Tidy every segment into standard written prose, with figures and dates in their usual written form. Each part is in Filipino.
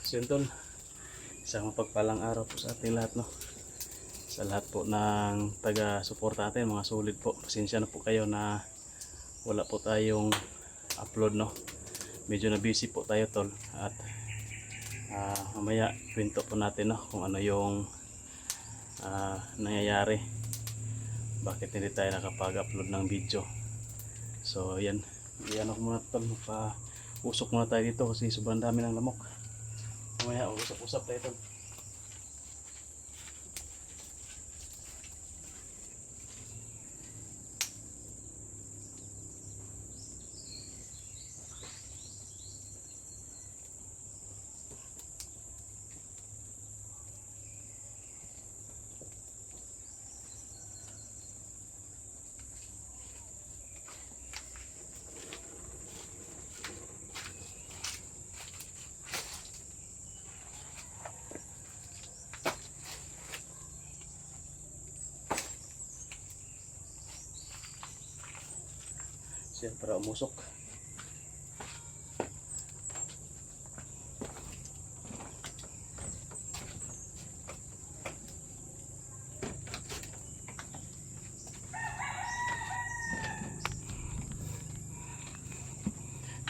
So yun tol, isang mapagpalang araw po sa ating lahat, no? Sa lahat po ng taga-suporta natin, mga solid po. Pasensya na po kayo na wala po tayong upload, no? Medyo na busy po tayo tol. At mamaya kwento po natin, no, kung ano yung nangyayari, bakit hindi tayo nakapag-upload ng video. So yan, iyan ako muna tol, usok muna tayo dito kasi sobrang dami ng lamok. Mamaya usap-usap tayo tol. Siya para umusok.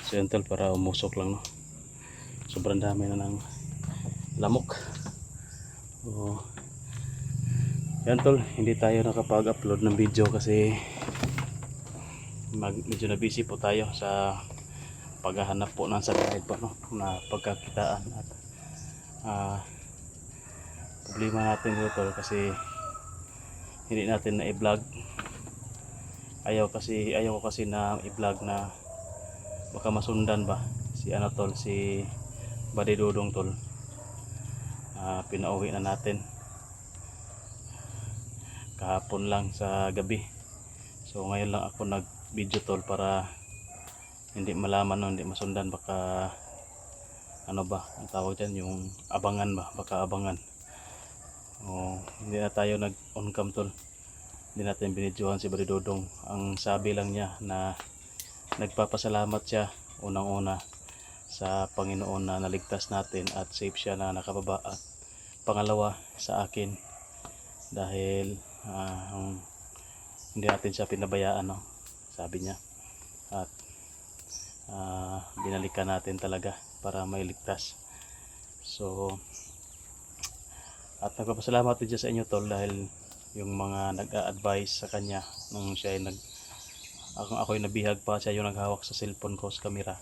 So yan tol, para umusok lang, no. Sobrang dami na ng lamok. So, yan tol, hindi tayo nakapag-upload ng video kasi medyo na busy po tayo sa paghahanap po ng satellite po, no, na pagkakitaan. At problema natin dito tol kasi hindi natin na i-vlog. Ayaw ko kasi na i-vlog na baka masundan ba si ano tol, si Buddy Dudong tol. Pinauwi na natin kahapon lang sa gabi. So ngayon lang ako nag video tol para hindi malaman, no, hindi masundan, baka ano ba ang tawag dyan, yung abangan ba, baka abangan. Hindi na tayo nag on cam tol, hindi natin binidyohan si Buddy Dudong. Ang sabi lang niya na nagpapasalamat siya unang una sa Panginoon na naligtas natin at safe siya na nakababa, at pangalawa sa akin dahil hindi natin siya pinabayaan, no, sabi niya. At binalikan natin talaga para may ligtas. So at nagpapasalamat din siya sa inyo tol, dahil yung mga nag-a-advise sa kanya nung siya ay ako'y nabihag pa, siya yung naghawak sa cellphone ko sa camera.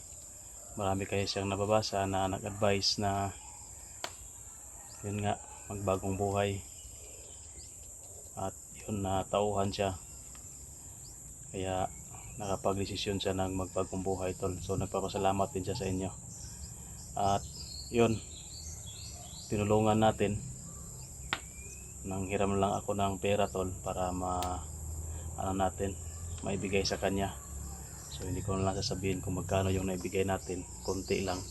Marami kayo siyang nababasa na nag-advise na yun nga, magbagong buhay, at yun, natauhan siya, kaya nakapag-desisyon siya ng magbagong buhay tol. So nagpapasalamat din siya sa inyo. At yun, tinulungan natin, nang hiram lang ako ng pera tol para maibigay sa kanya. So hindi ko na lang sasabihin kung magkano yung naibigay natin, konti lang.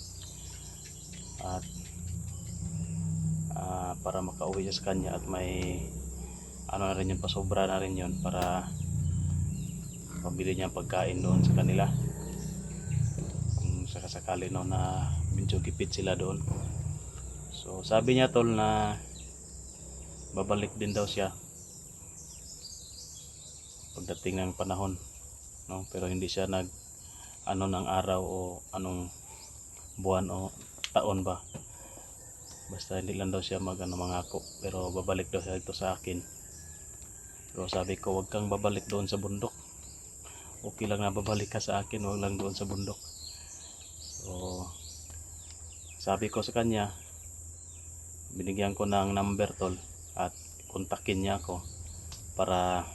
At para makauwi siya sa kanya, at may ano na rin yun, pasobra na rin yun para pabili niya pagkain doon sa kanila, kung sakasakali, no, na medyo gipit sila doon. So sabi niya tol na babalik din daw siya pagdating ng panahon, no, pero hindi siya nag ano ng araw o anong buwan o taon ba, basta hindi lang daw siya mangako, pero babalik daw siya dito sa akin. Pero sabi ko, wag kang babalik doon sa bundok, okay lang na babalik ka sa akin, wag lang doon sa bundok. So sabi ko sa kanya, binigyan ko ng number tol, at kontakin niya ako para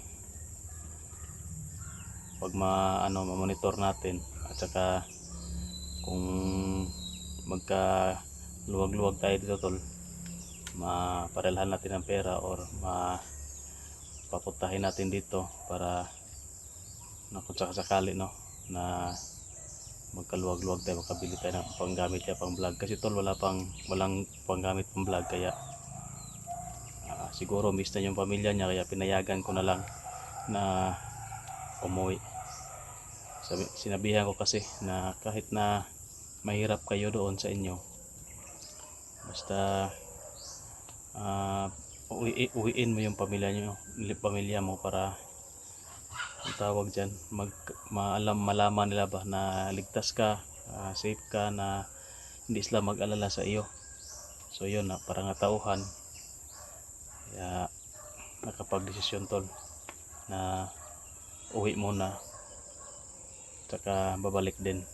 pag ma-monitor natin, at saka kung magka luwag-luwag tayo dito tol, maparelhan natin ng pera or papuntahin natin dito para kung sakasakali, no, na magkaluwag-luwag tayo, makabili tayo ng panggamit niya pang vlog. Kasi tol, walang panggamit pang vlog, kaya siguro miss na yung pamilya niya, kaya pinayagan ko na lang na umuwi. Sinabihan ko kasi na kahit na mahirap kayo doon sa inyo, Basta uwiin mo yung pamilya mo para ang tawag dyan, malaman nila ba na ligtas ka, safe ka, na hindi sila mag-alala sa iyo. So yun na, para nga tauhan, kaya nakapag-desisyon tol na uwi muna, tsaka babalik din.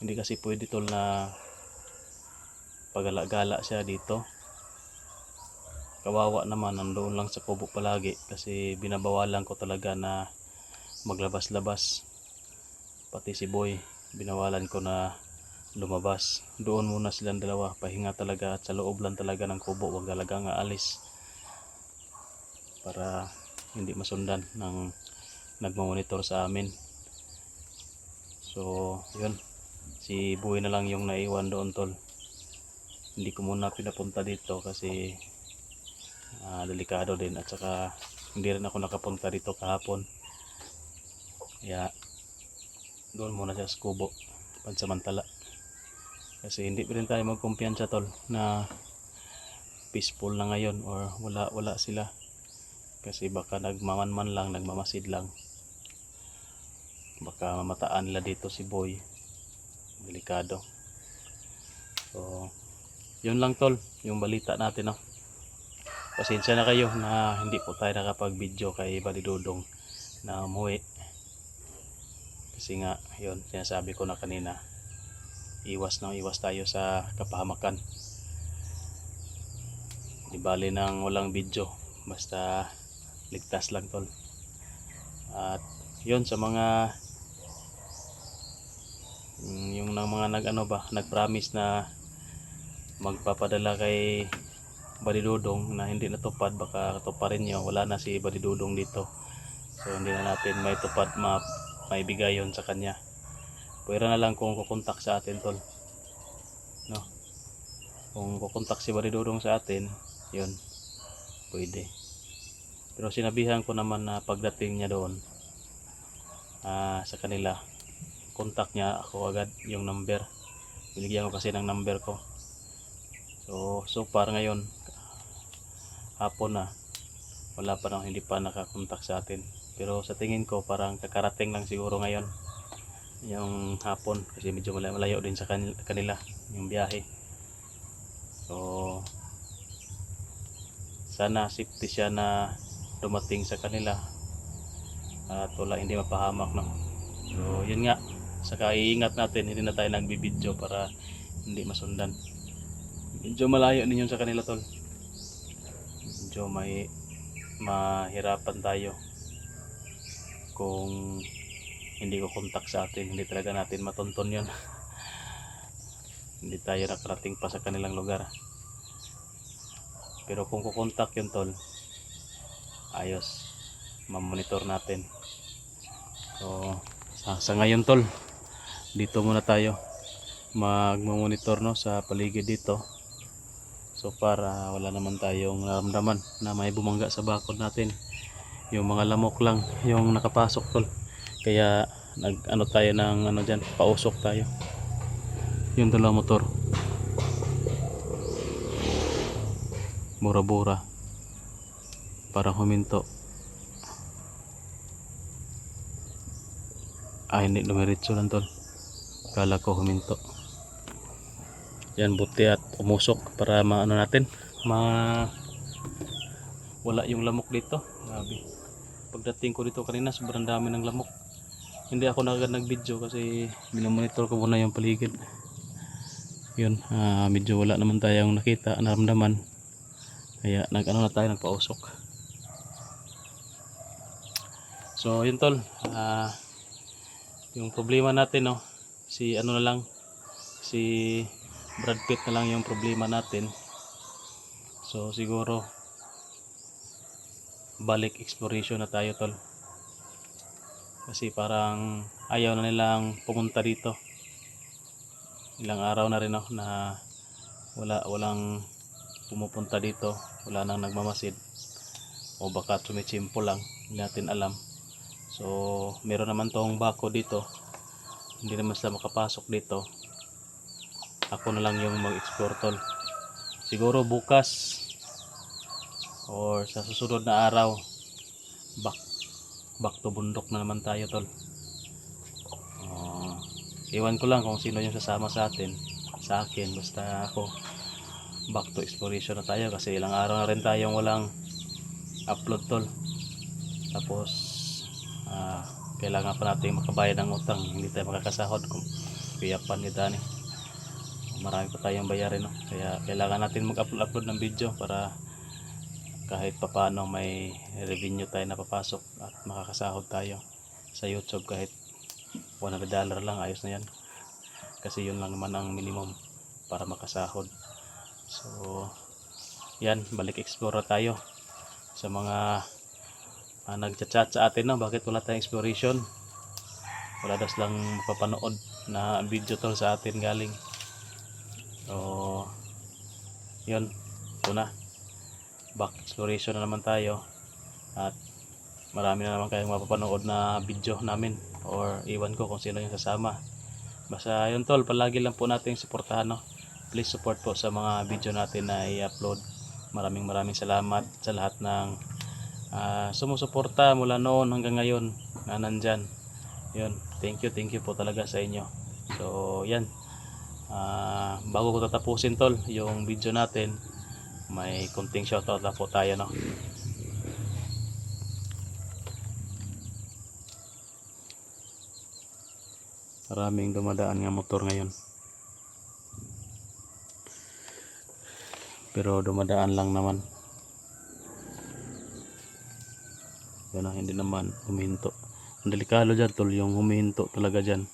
Hindi kasi pwede tol na pagala-gala siya dito. Kawawa naman, nandoon lang sa kubo palagi kasi binabawalan ko talaga na maglabas-labas. Pati si Boy, binawalan ko na lumabas. Doon muna silang dalawa, pahinga talaga, at sa loob lang talaga ng kubo, wag talagang aalis para hindi masundan ng nagmamonitor sa amin. So yun, si Boy na lang yung naiwan doon tol. Hindi ko muna pinapunta dito kasi delikado din, at saka hindi rin ako nakapunta dito kahapon, kaya doon muna siya sa kubo pansamantala. Kasi hindi rin tayo magkumpiyansa tol na peaceful na ngayon or wala sila, kasi baka nagmamanman lang, nagmamasid lang, baka mamataan nila dito si Boy, delikado. So yun lang tol yung balita natin, no? Pasensya na kayo na hindi po tayo nakapag-video kay Buddy Dudong na umuwi. Kasi nga, yun, sinasabi ko na kanina, iwas tayo sa kapahamakan. Di bali nang walang video, basta ligtas lang tol. At yun, sa mga yung mga nag-promise na magpapadala kay Buddy Dudong na hindi natupad, baka tuparin nyo. Wala na si Buddy Dudong dito, so hindi na natin may tupad, maibigay yon sa kanya. Pwera na lang kung kukontak sa atin tol, no? Kung kukontak si Buddy Dudong sa atin, yun, pwede. Pero sinabihan ko naman na pagdating niya doon sa kanila, contact niya ako agad, yung number. Binigyan ko kasi ng number ko. So far ngayon, hapon na, wala pa nang hindi pa nakakontak sa atin. Pero sa tingin ko parang kakarating lang siguro ngayon yung hapon, kasi medyo malayo din sa kanila yung biyahe. So sana safety siya na dumating sa kanila at wala, hindi mapahamak, no? So yun nga, saka iingat natin, hindi na tayo nagbibideo para hindi masundan. Medyo malayo din yun sa kanila tol, medyo mahirapan tayo kung hindi ko kontak sa atin. Hindi talaga natin matonton yun. Hindi tayo nakarating pa sa kanilang lugar. Pero kung kukontak yun tol, ayos, mamonitor natin. So sa ngayon tol, dito muna tayo magmamonitor, no, sa paligid dito. So para wala naman tayong naramdaman na may bumangga sa bakod natin. Yung mga lamok lang yung nakapasok tol, kaya tayo ng dyan, pausok tayo. Yung dala motor, bura-bura, parang huminto. Hindi, dumiretso lang tol, kala ko huminto. Yan, buti at umusok para natin wala yung lamok dito. Grabe, pagdating ko dito kanina sobrang dami ng lamok. Hindi ako nag-video kasi minomonitor ko muna yung paligid. Yun, medyo wala naman tayong nakita, naramdaman, kaya na tayo, nagpausok. So yun tol, yung problema natin, no, si Brad Pitt na lang yung problema natin. So siguro balik exploration na tayo tol, kasi parang ayaw na nilang pumunta dito. Ilang araw na rin, no, na walang pumupunta dito, wala nang nagmamasid, o baka tumitsimpo lang, hindi natin alam. So meron naman tong bako dito, hindi naman sila makapasok dito, ako na lang yung mag-explore tol. Siguro bukas or sa susunod na araw, back to bundok na naman tayo tol. Iwan ko lang kung sino yung sasama sa akin, basta ako back to exploration na tayo kasi ilang araw na rin tayong walang upload tol. Tapos kailangan pa natin makabayad ng utang, hindi tayo makakasahod kung piyapan ni Dani, marami pa tayong bayarin, no? Kaya kailangan natin mag-upload ng video para kahit papano may revenue tayo na papasok at makakasahod tayo sa YouTube. Kahit $100 lang, ayos na yan, kasi yun lang naman ang minimum para makasahod. So yan, balik explore tayo sa mga nagchat-chat sa atin, no? Bakit wala tayong exploration, wala das lang mapapanood na video tol sa atin galing. So yun, ito na, back exploration na naman tayo at marami na naman kayong mapapanood na video namin, or iwan ko kung sino yung sasama. Basta yun tol, palagi lang po natin suportahan, no? Please support po sa mga video natin na i-upload. Maraming salamat sa lahat ng sumusuporta mula noon hanggang ngayon na nandyan. Yun, thank you po talaga sa inyo. So yan, bago ko tatapusin tol yung video natin, may konting shoutout na po tayo, no? Maraming dumadaan nga motor ngayon, pero dumadaan lang naman. Yan, hindi naman huminto. Ang delikado dyan tol, yung huminto talaga dyan.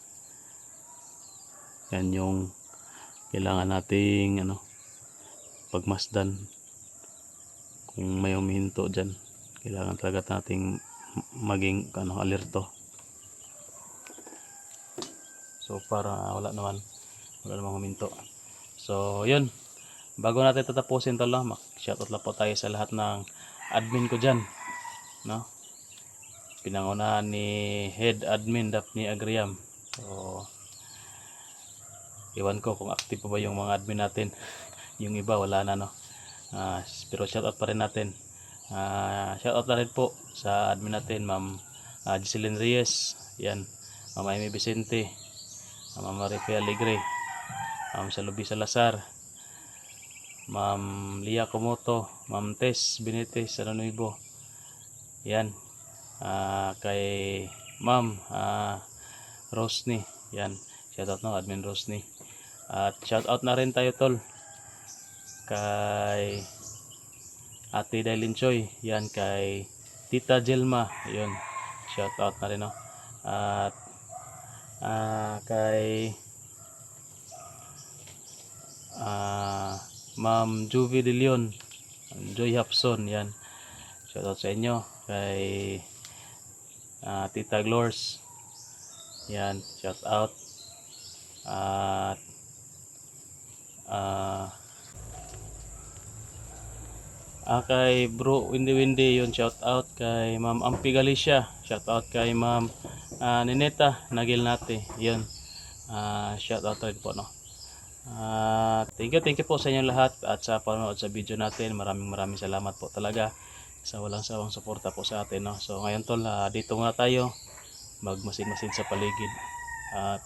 Yan yung kailangan nating pagmasdan. Kung may huminto dyan, kailangan talaga nating maging alerto. So para wala namang huminto. So yun, bago natin tatapusin tol, shoutout lang po tayo sa lahat ng admin ko dyan, no? Pinangunahan ni head admin Daphne Agriam. So iwan ko kung active pa ba yung mga admin natin. Yung iba wala na, no? Pero shoutout pa rin natin. Shoutout na rin po sa admin natin, Ma'am Giseline Reyes, yan, Ma'am Amy Vicente, Ma'am Marifea Alegre, Ma'am Salubi Salazar, Ma'am Lia Comoto, Ma'am Tess Benitez Nuevo, yan, kay Ma'am Rosny, yan, shoutout, no, admin Rosny. At shoutout na rin tayo tol kay Ate Dailin Choy, yan, kay Tita Jelma, yun, shoutout na rin, no? At kay Ma'am Juvie De Leon, Joy Hapson, yan, shoutout sa inyo. Kay Tita Glors, yan, shoutout. At kay Bro Windy, yun, shoutout. Kay Ma'am Ampi Galicia, shoutout. Kay Ma'am Nineta Nagilnate, yun, shoutout rin po, no? Thank you po sa inyo lahat at sa panonood sa video natin. Maraming salamat po talaga sa walang sawang suporta po sa atin, no? So ngayon tol, dito nga tayo magmasid-masid sa paligid at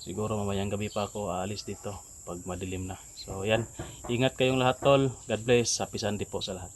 siguro mamayang gabi pa ako aalis dito pag madilim na. So yan, ingat kayong lahat tol. God bless. Happy Sunday po sa lahat.